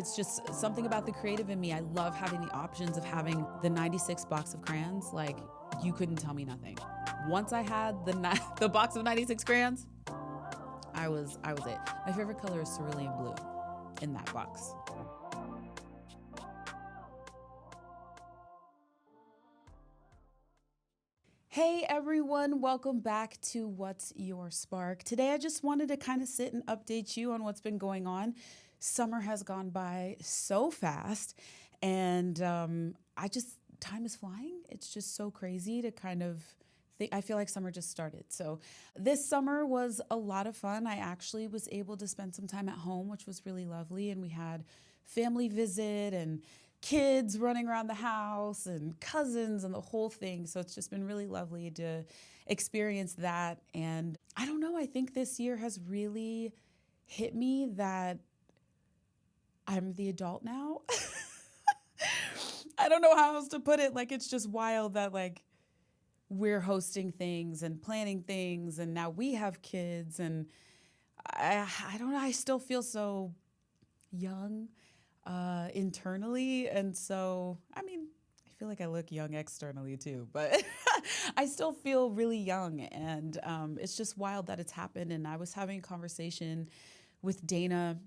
It's just something about the creative in me. I love having the options of having the 96 box of crayons. Like, you couldn't tell me nothing. Once I had the box of 96 crayons, I was it. My favorite color is cerulean blue in that box. Hey everyone, welcome back to What's Your Spark. Today I just wanted to kind of sit and update you on what's been going on. Summer has gone by so fast, and time is flying. It's just so crazy to kind of think. I feel like summer just started. So this summer was a lot of fun. I actually was able to spend some time at home, which was really lovely, and we had family visit and kids running around the house and cousins and the whole thing. So it's just been really lovely to experience that. And I don't know, I think this year has really hit me that I'm the adult now. I don't know how else to put it. Like, it's just wild that like we're hosting things and planning things, and now we have kids, and I don't know, I still feel so young internally. And so, I mean, I feel like I look young externally too, but I still feel really young. And it's just wild that it's happened. And I was having a conversation with Dana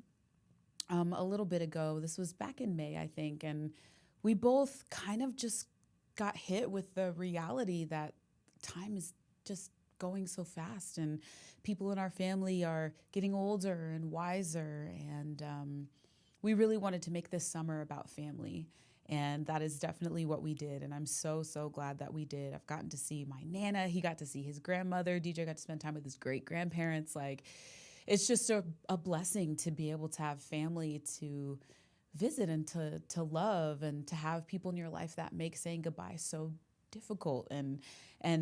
a little bit ago. This was back in May, I think. And we both kind of just got hit with the reality that time is just going so fast, and people in our family are getting older and wiser. And we really wanted to make this summer about family, and that is definitely what we did. And I'm so, so glad that we did. I've gotten to see my Nana. He got to see his grandmother. DJ got to spend time with his great grandparents. Like, it's just a blessing to be able to have family to visit and to love, and to have people in your life that make saying goodbye so difficult and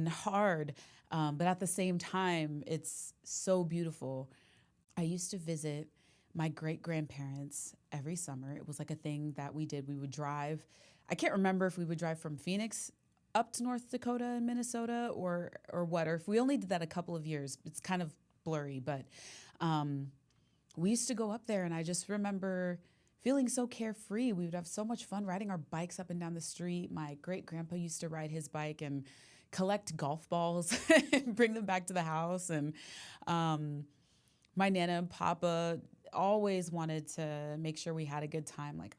hard. But at the same time, it's so beautiful. I used to visit my great-grandparents every summer. It was like a thing that we did. We would drive. I can't remember if we would drive from Phoenix up to North Dakota and Minnesota or what, or if we only did that a couple of years. It's kind of blurry, but we used to go up there, and I just remember feeling so carefree. We would have so much fun riding our bikes up and down the street. My great-grandpa used to ride his bike and collect golf balls and bring them back to the house. And my Nana and Papa always wanted to make sure we had a good time. Like,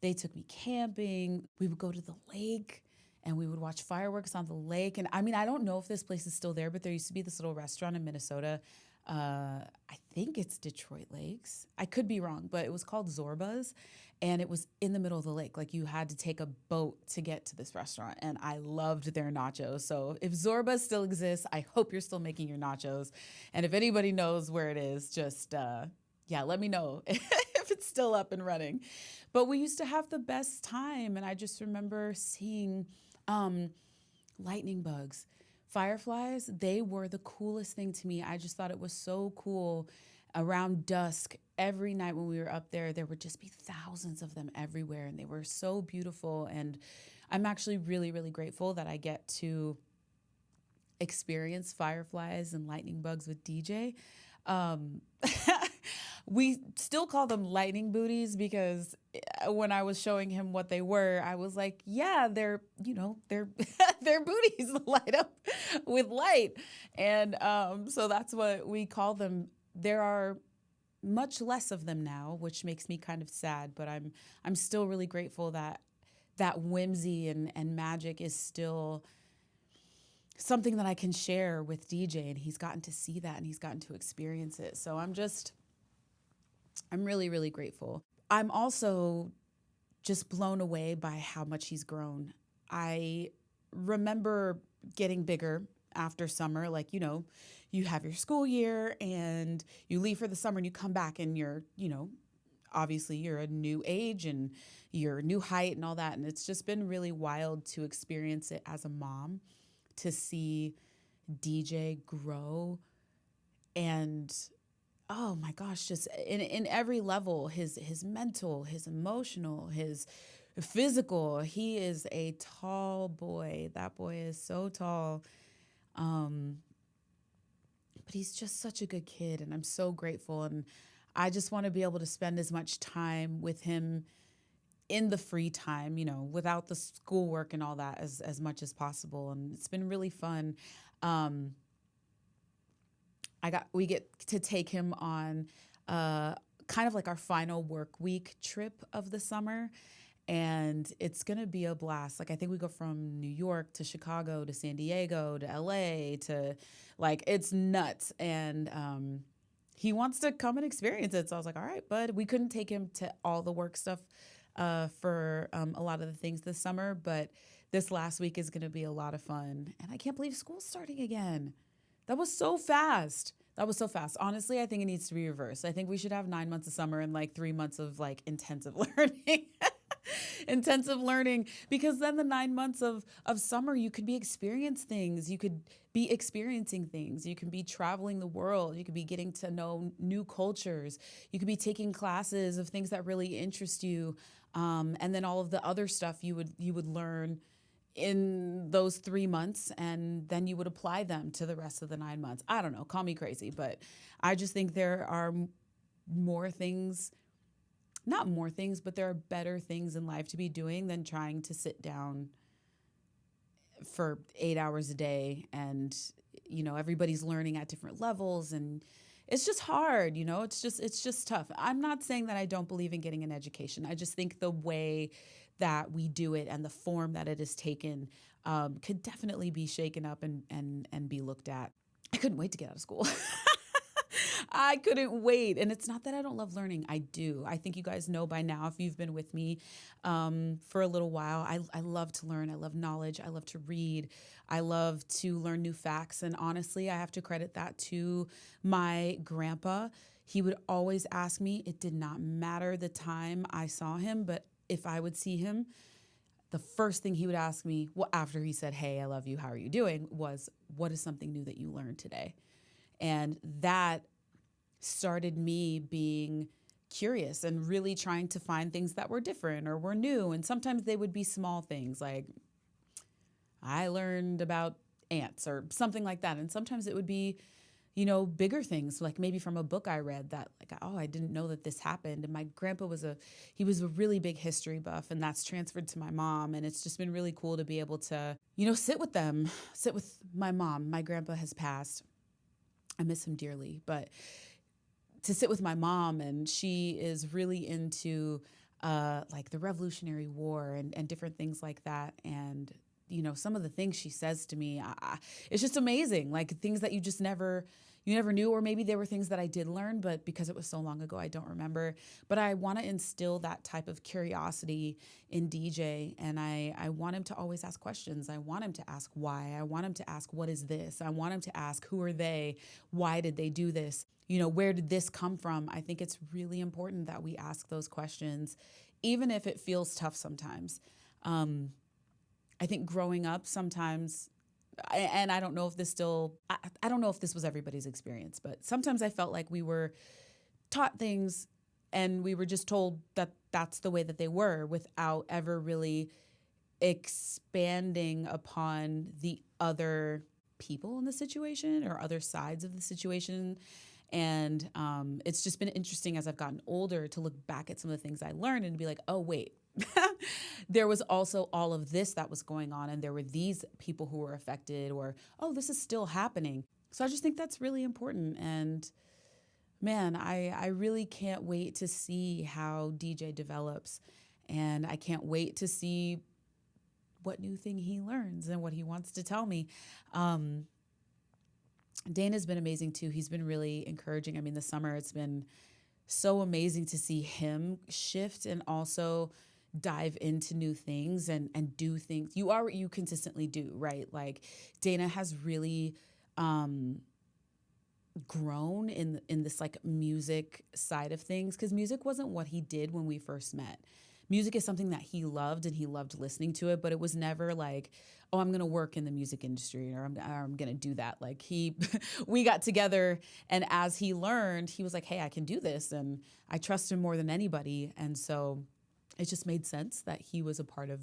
they took me camping. We would go to the lake and we would watch fireworks on the lake. And I mean, I don't know if this place is still there, but there used to be this little restaurant in Minnesota. I think it's Detroit Lakes. I could be wrong, but it was called Zorba's, and it was in the middle of the lake. Like, you had to take a boat to get to this restaurant, and I loved their nachos. So if Zorba still exists, I hope you're still making your nachos. And if anybody knows where it is, just, let me know if it's still up and running. But we used to have the best time, and I just remember seeing lightning bugs. Fireflies, they were the coolest thing to me. I just thought it was so cool. Around dusk, every night when we were up there, there would just be thousands of them everywhere, and they were so beautiful. And I'm actually really, really grateful that I get to experience fireflies and lightning bugs with DJ. We still call them lightning booties, because when I was showing him what they were, I was like, yeah, they're they're booties light up with light. And so that's what we call them. There are much less of them now, which makes me kind of sad, but I'm still really grateful that whimsy and magic is still something that I can share with DJ, and he's gotten to see that and he's gotten to experience it. So I'm really, really grateful. I'm also just blown away by how much he's grown. I remember getting bigger after summer. Like, you have your school year and you leave for the summer and you come back and you're, obviously you're a new age and you're new height and all that. And it's just been really wild to experience it as a mom, to see DJ grow. And oh my gosh, just in every level, his mental, his emotional, his physical. He is a tall boy. That boy is so tall. But he's just such a good kid, and I'm so grateful. And I just want to be able to spend as much time with him in the free time, without the schoolwork and all that as much as possible. And it's been really fun. Um, we get to take him on kind of like our final work week trip of the summer. And it's going to be a blast. Like, I think we go from New York to Chicago to San Diego to LA to it's nuts. And he wants to come and experience it. So I was like, all right, bud. We couldn't take him to all the work stuff for a lot of the things this summer, but this last week is going to be a lot of fun. And I can't believe school's starting again. That was so fast. Honestly, I think it needs to be reversed. I think we should have 9 months of summer and 3 months of intensive learning. Intensive learning, because then the 9 months of summer, you could be experiencing things. You could be experiencing things. You can be traveling the world. You could be getting to know new cultures. You could be taking classes of things that really interest you. And then all of the other stuff you would learn in those 3 months, and then you would apply them to the rest of the 9 months. I don't know, call me crazy, but I just think there are more things, not more things, but there are better things in life to be doing than trying to sit down for 8 hours a day. And, everybody's learning at different levels, and it's just hard, it's just tough. I'm not saying that I don't believe in getting an education. I just think the way that we do it and the form that it has taken could definitely be shaken up and be looked at. I couldn't wait to get out of school. I couldn't wait. And it's not that I don't love learning. I do. I think you guys know by now, if you've been with me for a little while, I love to learn. I love knowledge. I love to read. I love to learn new facts. And honestly, I have to credit that to my grandpa. He would always ask me, it did not matter the time I saw him, but if I would see him, the first thing he would ask me, after he said, hey, I love you, how are you doing, was, what is something new that you learned today? And that started me being curious and really trying to find things that were different or were new. And sometimes they would be small things like, I learned about ants or something like that. And sometimes it would be, bigger things, like maybe from a book I read that I didn't know that this happened. And my grandpa was a really big history buff, and that's transferred to my mom. And it's just been really cool to be able to, sit with my mom. My grandpa has passed. I miss him dearly, but to sit with my mom, and she is really into the Revolutionary War and different things like that. And, some of the things she says to me, it's just amazing. Like things that you never knew, or maybe there were things that I did learn, but because it was so long ago, I don't remember. But I want to instill that type of curiosity in DJ. And I want him to always ask questions. I want him to ask why. I want him to ask, what is this? I want him to ask, who are they? Why did they do this? Where did this come from? I think it's really important that we ask those questions, even if it feels tough sometimes. I think growing up sometimes, and I don't know if this I don't know if this was everybody's experience, but sometimes I felt like we were taught things and we were just told that that's the way that they were, without ever really expanding upon the other people in the situation or other sides of the situation. And it's just been interesting as I've gotten older to look back at some of the things I learned and be like, oh, wait, there was also all of this that was going on, and there were these people who were affected, or, oh, this is still happening. So I just think that's really important. And man, I really can't wait to see how DJ develops. And I can't wait to see what new thing he learns and what he wants to tell me. Dana's been amazing too. He's been really encouraging. I mean, this summer it's been so amazing to see him shift and also dive into new things and do things. You are what you consistently do, right? Like Dana has really grown in this music side of things, because music wasn't what he did when we first met. Music is something that he loved, and he loved listening to it, but it was never like, oh, I'm going to work in the music industry, or I'm going to do that. Like we got together, and as he learned, he was like, hey, I can do this. And I trust him more than anybody. And so it just made sense that he was a part of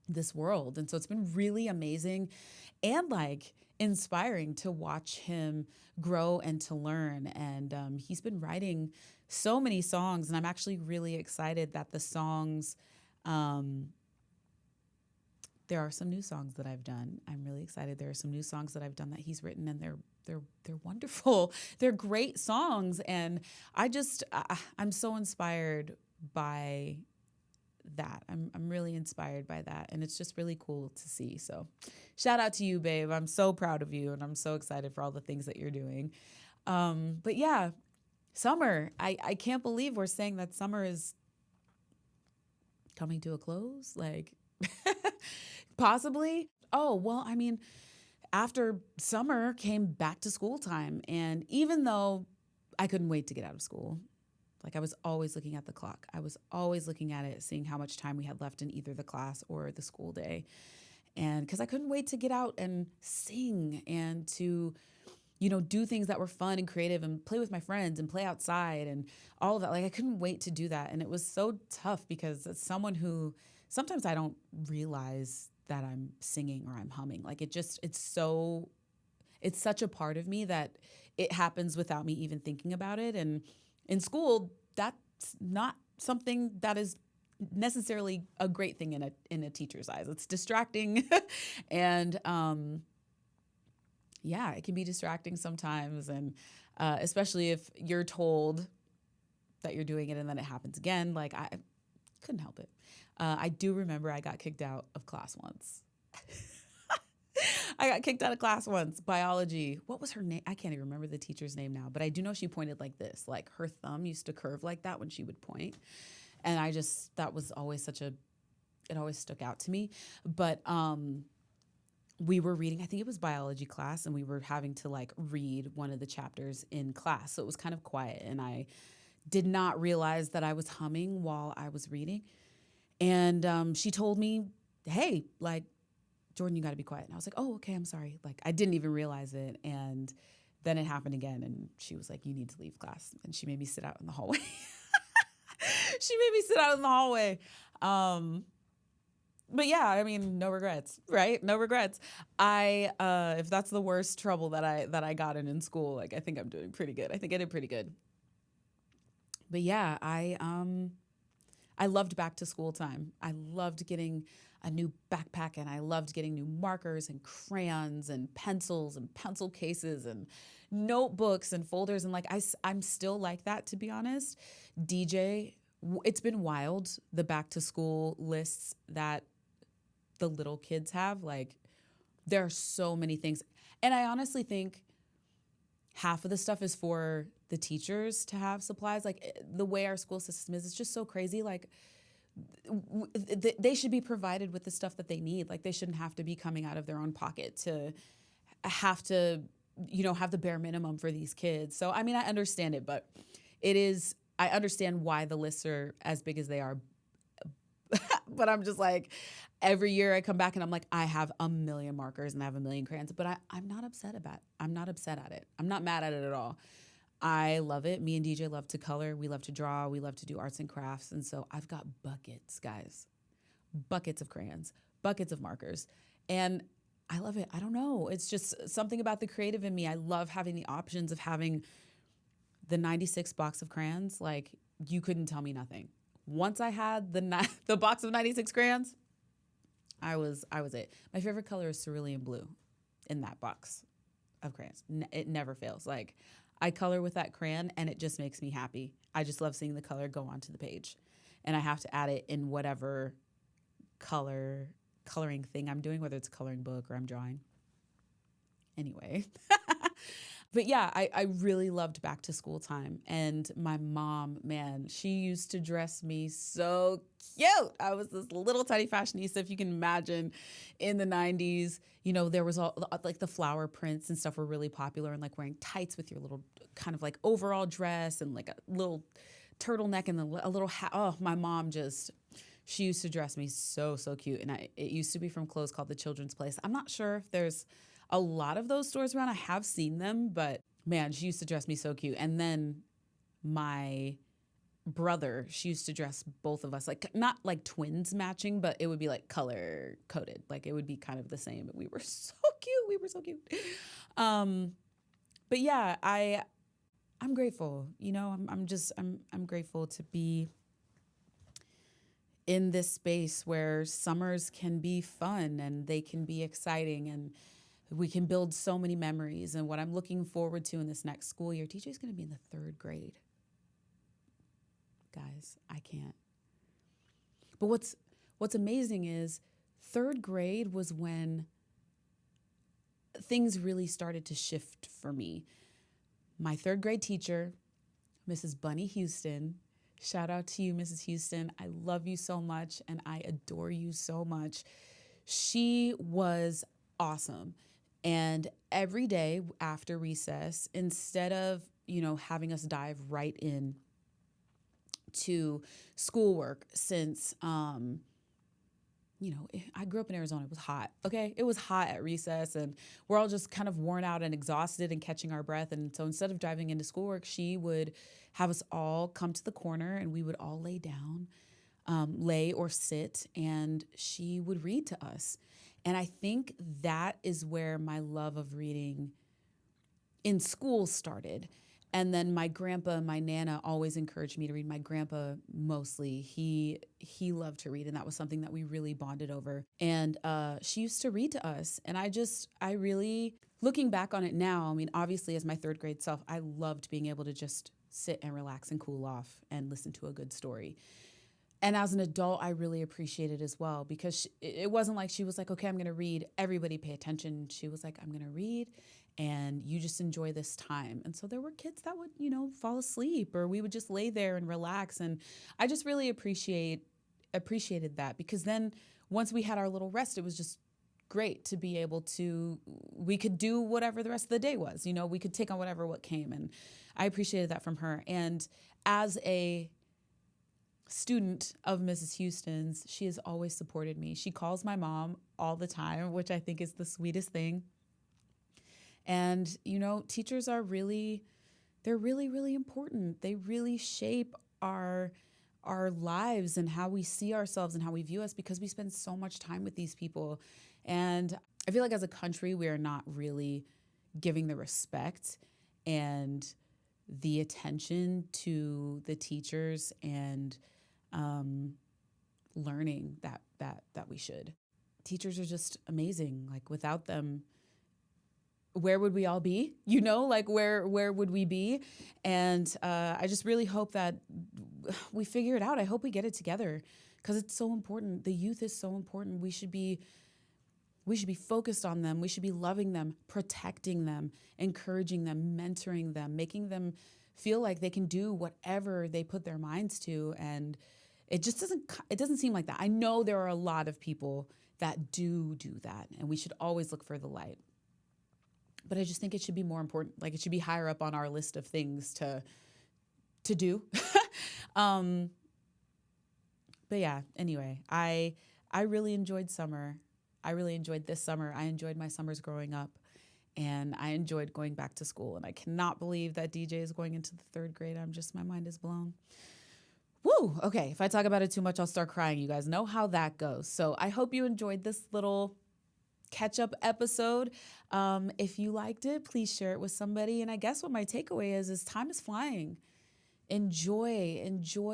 this world. And so it's been really amazing and inspiring to watch him grow and to learn. And he's been writing so many songs. And I'm actually really excited that the songs, um, there are some new songs that I've done. I'm really excited. There are some new songs that I've done that he's written, and they're wonderful. They're great songs, and I'm so inspired by that. I'm really inspired by that, and it's just really cool to see. So, shout out to you, babe. I'm so proud of you, and I'm so excited for all the things that you're doing. But yeah, summer. I can't believe we're saying that summer is coming to a close. Like, possibly. Oh, well, I mean, after summer came back to school time. And even though I couldn't wait to get out of school, like I was always looking at the clock. I was always looking at it, seeing how much time we had left in either the class or the school day. And because I couldn't wait to get out and sing and to, do things that were fun and creative and play with my friends and play outside and all of that. Like I couldn't wait to do that. And it was so tough because as someone who sometimes I don't realize that I'm singing or I'm humming. Like it's such a part of me that it happens without me even thinking about it. And in school, that's not something that is necessarily a great thing in a teacher's eyes. It's distracting, and yeah, it can be distracting sometimes, and especially if you're told that you're doing it and then it happens again. Like I couldn't help it. I do remember I got kicked out of class once. I got kicked out of class once. Biology. What was her name? I can't even remember the teacher's name now, but I do know she pointed like this. Like her thumb used to curve like that when she would point. And that was always it always stuck out to me. But we were reading, I think it was biology class, and we were having to like read one of the chapters in class. So it was kind of quiet. And I did not realize that I was humming while I was reading. And she told me, hey, like, Jordin, you got to be quiet. And I was like, oh, okay, I'm sorry. Like, I didn't even realize it. And then it happened again. And she was like, you need to leave class. And she made me sit out in the hallway. She made me sit out in the hallway. But yeah, I mean, no regrets, right? No regrets. If that's the worst trouble that I got in school, like, I think I'm doing pretty good. I think I did pretty good. But yeah, I loved back to school time. I loved getting a new backpack, and I loved getting new markers and crayons and pencils and pencil cases and notebooks and folders. And like, I'm still like that, to be honest. DJ, it's been wild, the back to school lists that the little kids have. Like, there are so many things. And I honestly think half of the stuff is for the teachers to have supplies. Like the way our school system is, it's just so crazy. Like they should be provided with the stuff that they need. Like they shouldn't have to be coming out of their own pocket to have to, have the bare minimum for these kids. So, I mean, I understand it, but I understand why the lists are as big as they are. But I'm just like, every year I come back and I'm like, I have a million markers and I have a million crayons, but I'm not upset about it. I'm not upset at it. I'm not mad at it at all. I love it. Me and DJ love to color. We love to draw. We love to do arts and crafts. And so I've got buckets, guys, buckets of crayons, buckets of markers. And I love it. I don't know. It's just something about the creative in me. I love having the options of having the 96 box of crayons. Like, you couldn't tell me nothing. Once I had the box of 96 crayons, I was it. My favorite color is cerulean blue in that box of crayons. It never fails. Like, I color with that crayon and it just makes me happy. I just love seeing the color go onto the page. And I have to add it in whatever coloring thing I'm doing, whether it's a coloring book or I'm drawing. Anyway. But yeah, I really loved back to school time. And my mom, man, she used to dress me so cute. I was this little tiny fashionista, if you can imagine, in the 90s. There was all like the flower prints and stuff were really popular, and like wearing tights with your little kind of like overall dress and like a little turtleneck and a little hat. Oh, my mom she used to dress me so, so cute. And it used to be from clothes called The Children's Place. I'm not sure if there's a lot of those stores around. I have seen them, but man, she used to dress me so cute. And then my brother, she used to dress both of us, like not like twins matching, but it would be like color coded. Like it would be kind of the same. We were so cute. We were so cute. But yeah, I I'm grateful. I'm grateful to be in this space where summers can be fun and they can be exciting and we can build so many memories. And what I'm looking forward to in this next school year, TJ's going to be in the 3rd grade. Guys, I can't. But what's amazing is 3rd grade was when things really started to shift for me. My 3rd grade teacher, Mrs. Bunny Houston, shout out to you, Mrs. Houston. I love you so much and I adore you so much. She was awesome. And every day after recess, instead of, having us dive right in to schoolwork, since, I grew up in Arizona. It was hot. Okay. It was hot at recess and we're all just kind of worn out and exhausted and catching our breath. And so instead of diving into schoolwork, she would have us all come to the corner and we would all lay down, lay or sit, and she would read to us. And I think that is where my love of reading in school started. And then my grandpa and my Nana always encouraged me to read. My grandpa mostly, he loved to read, and that was something that we really bonded over. And she used to read to us. And I really, looking back on it now, I mean, obviously as my 3rd grade self, I loved being able to just sit and relax and cool off and listen to a good story. And as an adult, I really appreciate it as well, because it wasn't like she was like, okay, I'm going to read, everybody pay attention. She was like, I'm going to read and you just enjoy this time. And so there were kids that would, fall asleep, or we would just lay there and relax. And I just really appreciated that, because then once we had our little rest, it was just great to be able to, we could do whatever the rest of the day was, we could take on what came. And I appreciated that from her. And as a student of Mrs. Houston's, she has always supported me. She calls my mom all the time, which I think is the sweetest thing. And, teachers are they're really, really important. They really shape our lives and how we see ourselves and how we view us, because we spend so much time with these people. And I feel like as a country, we are not really giving the respect and the attention to the teachers and learning that we should. Teachers are just amazing. Like, without them, where would we all be? Where would we be? And I just really hope that we figure it out. I hope we get it together, because it's so important. The youth is so important. We should be focused on them. We should be loving them, protecting them, encouraging them, mentoring them, making them feel like they can do whatever they put their minds to. And it doesn't seem like that. I know there are a lot of people that do that, and we should always look for the light. But I just think it should be more important. Like, it should be higher up on our list of things to do. But yeah, anyway, I really enjoyed summer. I really enjoyed this summer. I enjoyed my summers growing up, and I enjoyed going back to school. And I cannot believe that DJ is going into the 3rd grade. My mind is blown. Woo! Okay, if I talk about it too much, I'll start crying. You guys know how that goes. So I hope you enjoyed this little catch-up episode. If you liked it, please share it with somebody. And I guess what my takeaway is time is flying. Enjoy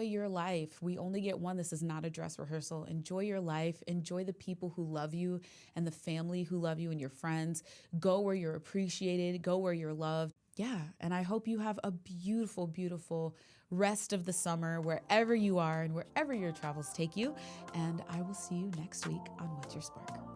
your life. We only get one. This is not a dress rehearsal. Enjoy your life. Enjoy the people who love you and the family who love you and your friends. Go where you're appreciated. Go where you're loved. Yeah, and I hope you have a beautiful, beautiful rest of the summer wherever you are and wherever your travels take you. And I will see you next week on What's Your Spark?